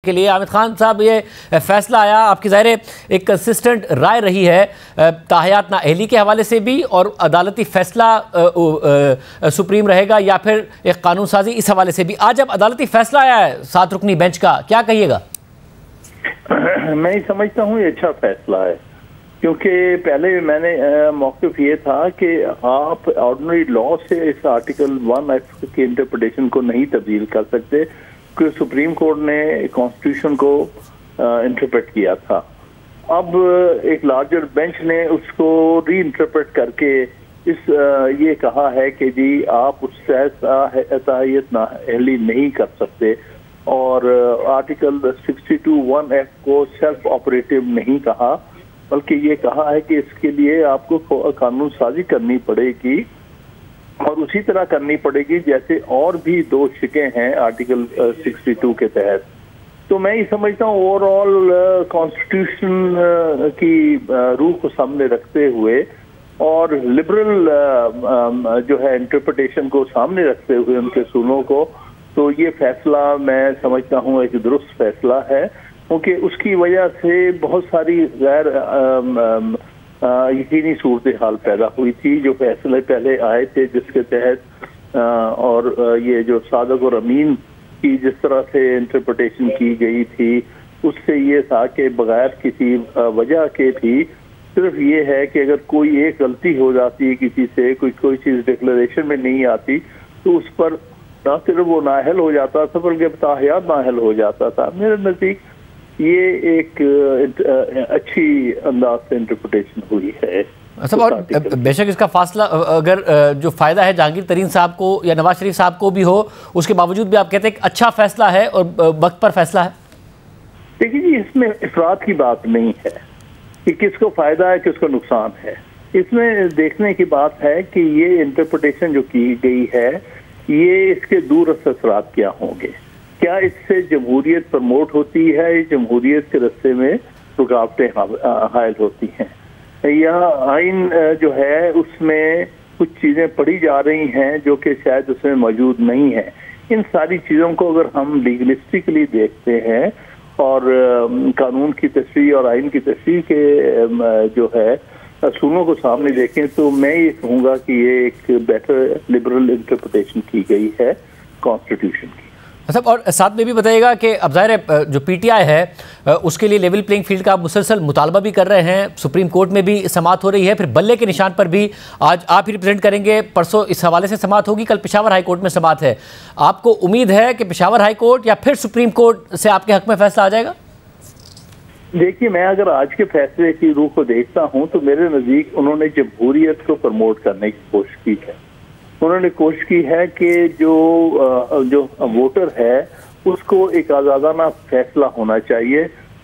کے لیے عامر خان صاحب، یہ فیصلہ آیا، آپ کی ظاہر ایک کنسسٹنٹ رائے رہی ہے تاحیات نااہلی کے حوالے سے بھی، اور عدالتی فیصلہ سپریم رہے گا یا پھر ایک قانون سازی اس حوالے سے بھی۔ آج جب عدالتی فیصلہ آیا ہے 7 رکنی بینچ کا، کیا کہیے گا؟ میں سمجھتا ہوں یہ اچھا فیصلہ ہے، کیونکہ پہلے میں نے موقف یہ تھا کہ آپ آرڈنری لا سے اس آرٹیکل 1 ایکٹ کی انٹرپریٹیشن کو نہیں تبدیل کر سکتے، کیونکہ سپریم کورٹ نے کانسٹیٹیوشن کو انٹرپریٹ کیا تھا۔ اب ایک لارجر بینچ نے اس کو ری انٹرپریٹ کر کے یہ کہا ہے کہ جی آپ اس سے تاحیت نااہلی نہیں کر سکتے، اور آرٹیکل 62(1) ایکٹ کو سیلف آپریٹو نہیں کہا، بلکہ یہ کہا ہے کہ اس کے لیے آپ کو قانون سازی کرنی پڑے گی، اور اسی طرح کرنی پڑے گی جیسے اور بھی 2 شقیں ہیں آرٹیکل 62 کے تحت۔ تو میں یہ سمجھتا ہوں اوور آل کانسٹیٹیوشن کی روح کو سامنے رکھتے ہوئے اور لبرل جو ہے انٹرپریٹیشن کو سامنے رکھتے ہوئے ان کے اصولوں کو، تو یہ فیصلہ میں سمجھتا ہوں ایک درست فیصلہ ہے، کیونکہ اس کی وجہ سے بہت ساری غیر یقینی صورتحال پیدا ہوئی تھی۔ جو فیصلے پہلے آئے تھے جس کے تحت اور یہ جو صادق اور امین کی جس طرح سے انٹرپریٹیشن کی گئی تھی، اس سے یہ تھا کہ بغیر کسی وجہ کے بھی صرف یہ ہے کہ اگر کوئی ایک غلطی ہو جاتی ہے کسی سے، کوئی چیز ڈکلریشن میں نہیں آتی، تو اس پر نہ صرف وہ نااہل ہو جاتا تھا بلکہ تاحیات نااہل ہو جاتا تھا۔ میرے نزدیک یہ ایک اچھی انداز سے انٹرپریٹیشن ہوئی ہے۔ اور بے شک اس کا فاصلہ اگر جو فائدہ ہے جہانگیر ترین صاحب کو یا نواز شریف صاحب کو بھی ہو، اس کے باوجود بھی آپ کہتے ہیں کہ اچھا فیصلہ ہے اور وقت پر فیصلہ ہے؟ دیکھیے جی، اس میں افراد کی بات نہیں ہے کہ کس کو فائدہ ہے کس کو نقصان ہے، اس میں دیکھنے کی بات ہے کہ یہ انٹرپریٹیشن جو کی گئی ہے یہ اس کے دور اثرات کیا ہوں گے، کیا اس سے جمہوریت پروموٹ ہوتی ہے، جمہوریت کے راستے میں رکاوٹیں حائل ہوتی ہیں، یا آئین جو ہے اس میں کچھ چیزیں پڑھی جا رہی ہیں جو کہ شاید اس میں موجود نہیں ہیں۔ ان ساری چیزوں کو اگر ہم لیگلسٹکلی دیکھتے ہیں اور قانون کی تشریح اور آئین کی تشریح کے جو ہے اصولوں کو سامنے دیکھیں، تو میں یہ کہوں گا کہ یہ ایک بیٹر لبرل انٹرپریٹیشن کی گئی ہے کانسٹیٹیوشن کی۔ اور ساتھ میں بھی بتائیے گا کہ اب ظاہر ہے جو پی ٹی آئی ہے اس کے لیے لیول پلینگ فیلڈ کا مسلسل مطالبہ بھی کر رہے ہیں، سپریم کورٹ میں بھی سماعت ہو رہی ہے، پھر بلے کے نشان پر بھی آج آپ ہی ریپرزینٹ کریں گے، پرسوں اس حوالے سے سماعت ہوگی، کل پشاور ہائی کورٹ میں سماعت ہے۔ آپ کو امید ہے کہ پشاور ہائی کورٹ یا پھر سپریم کورٹ سے آپ کے حق میں فیصلہ آ جائے گا؟ دیکھیے، میں اگر آج کے فیصلے کی روح کو دیکھتا ہوں تو میرے نزدیک انہوں نے جمہوریت کو پروموٹ کرنے کی کوشش کی ہے۔ انہوں نے کوشش کی ہے کہ جو ووٹر ہے اس کو ایک آزادانہ فیصلہ ہونا چاہیے،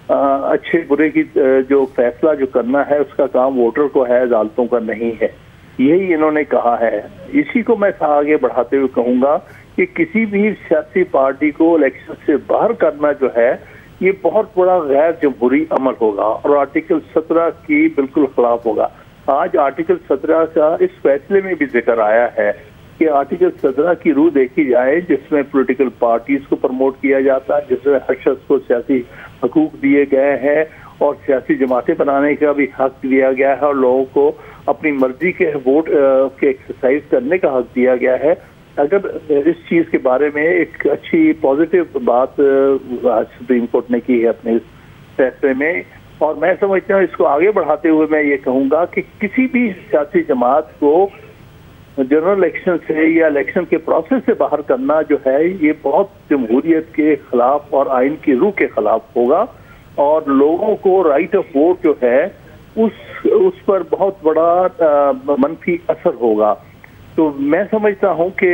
اچھے برے کی جو فیصلہ جو کرنا ہے اس کا کام ووٹر کو ہے، عدالتوں کا نہیں ہے، یہی انہوں نے کہا ہے۔ اسی کو میں آگے بڑھاتے ہوئے کہوں گا کہ کسی بھی سیاسی پارٹی کو الیکشن سے باہر کرنا جو ہے یہ بہت بڑا غیر جمہوری عمل ہوگا اور آرٹیکل 17 کی بالکل خلاف ہوگا۔ آج آرٹیکل 17 کا اس فیصلے میں بھی ذکر آیا ہے کہ آرٹیکل 17 کی روح دیکھی جائے، جس میں پولیٹیکل پارٹیز کو پروموٹ کیا جاتا ہے، جس میں ہر شخص کو سیاسی حقوق دیے گئے ہیں اور سیاسی جماعتیں بنانے کا بھی حق دیا گیا ہے، اور لوگوں کو اپنی مرضی کے ووٹ کے ایکسرسائز کرنے کا حق دیا گیا ہے۔ اگر اس چیز کے بارے میں ایک اچھی پازیٹیو بات سپریم کورٹ نے کی ہے اپنے اس فیصلے میں، اور میں سمجھتا ہوں اس کو آگے بڑھاتے ہوئے میں یہ کہوں گا کہ کسی بھی سیاسی جماعت کو جنرل الیکشن سے یا الیکشن کے پروسیس سے باہر کرنا جو ہے یہ بہت جمہوریت کے خلاف اور آئین کی روح کے خلاف ہوگا، اور لوگوں کو رائٹ آف ووٹ جو ہے اس پر بہت بڑا منفی اثر ہوگا۔ تو میں سمجھتا ہوں کہ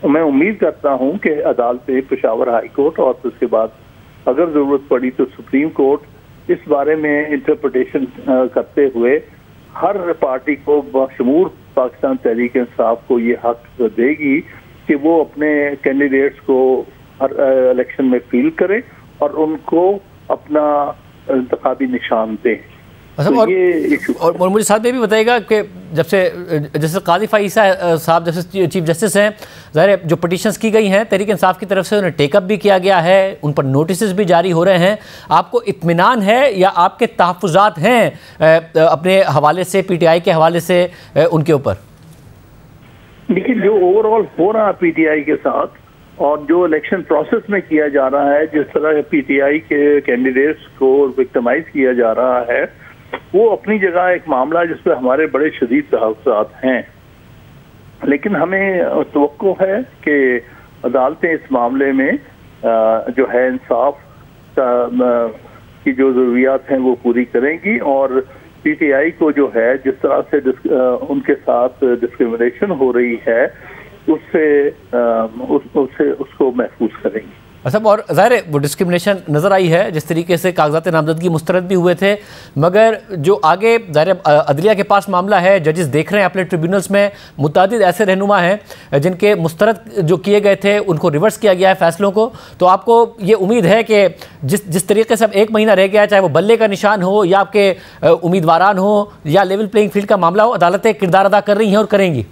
میں امید کرتا ہوں کہ عدالتیں پشاور ہائی کورٹ اور اس کے بعد اگر ضرورت پڑی تو سپریم کورٹ اس بارے میں انٹرپریٹیشن کرتے ہوئے ہر پارٹی کو بشمول پاکستان تحریک انصاف کو یہ حق دے گی کہ وہ اپنے کینڈیڈیٹس کو ہر الیکشن میں فیلڈ کریں اور ان کو اپنا انتخابی نشان دیں۔ اور مجھے ساتھ یہ بھی بتائیے گا کہ جب سے جیسے قاضی فائز صاحب جیسے چیف جسٹس ہیں، ظاہر ہے جو پٹیشنز کی گئی ہیں تحریک انصاف کی طرف سے انہیں ٹیک اپ بھی کیا گیا ہے، ان پر نوٹسز بھی جاری ہو رہے ہیں، آپ کو اطمینان ہے یا آپ کے تحفظات ہیں اپنے حوالے سے، پی ٹی آئی کے حوالے سے ان کے اوپر؟ دیکھیے جو اوور آل ہو رہا ہے پی ٹی آئی کے ساتھ اور جو الیکشن پروسیس میں کیا جا رہا ہے، جس طرح پی ٹی آئی کے کینڈیڈیٹس کو وکٹمائز کیا جا رہا ہے، وہ اپنی جگہ ایک معاملہ جس پہ ہمارے بڑے شدید تحفظات ہیں، لیکن ہمیں توقع ہے کہ عدالتیں اس معاملے میں جو ہے انصاف کی جو ضروریات ہیں وہ پوری کریں گی، اور پی ٹی آئی کو جو ہے جس طرح سے ان کے ساتھ ڈسکریمنیشن ہو رہی ہے اس کو محفوظ کریں گے۔ صاحب اور ظاہر ہے وہ ڈسکرمنیشن نظر آئی ہے، جس طریقے سے کاغذات نامزدگی مسترد بھی ہوئے تھے، مگر جو آگے ظاہر عدلیہ کے پاس معاملہ ہے، ججز دیکھ رہے ہیں اپنے ٹریبیونلز میں متعدد ایسے رہنما ہیں جن کے مسترد جو کیے گئے تھے ان کو ریورس کیا گیا ہے فیصلوں کو، تو آپ کو یہ امید ہے کہ جس طریقے سے اب 1 مہینہ رہ گیا ہے، چاہے وہ بلے کا نشان ہو یا آپ کے امیدواران ہو یا لیول پلینگ فیلڈ کا معاملہ ہو، عدالتیں کردار ادا کر رہی ہیں اور کریں گی؟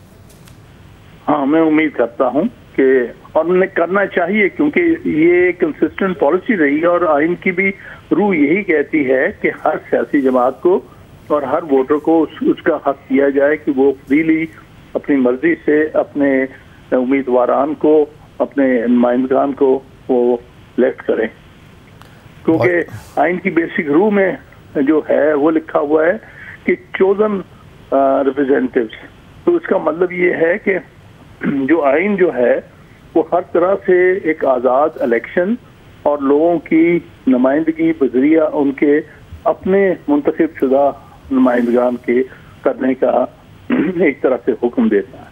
ہاں میں امید کرتا ہوں کہ اور انہیں کرنا چاہیے، کیونکہ یہ کنسسٹنٹ پالیسی رہی ہے اور آئین کی بھی روح یہی کہتی ہے کہ ہر سیاسی جماعت کو اور ہر ووٹر کو اس کا حق دیا جائے کہ وہ فریلی اپنی مرضی سے اپنے امیدواران کو، اپنے نمائندگان کو وہ لیکٹ کریں، کیونکہ آئین کی بیسک روح میں جو ہے وہ لکھا ہوا ہے کہ چوزن ریپرزینٹیوز، تو اس کا مطلب یہ ہے کہ جو آئین جو ہے وہ ہر طرح سے ایک آزاد الیکشن اور لوگوں کی نمائندگی بذریعہ ان کے اپنے منتخب شدہ نمائندگان کے کرنے کا ایک طرح سے حکم دیتا ہے۔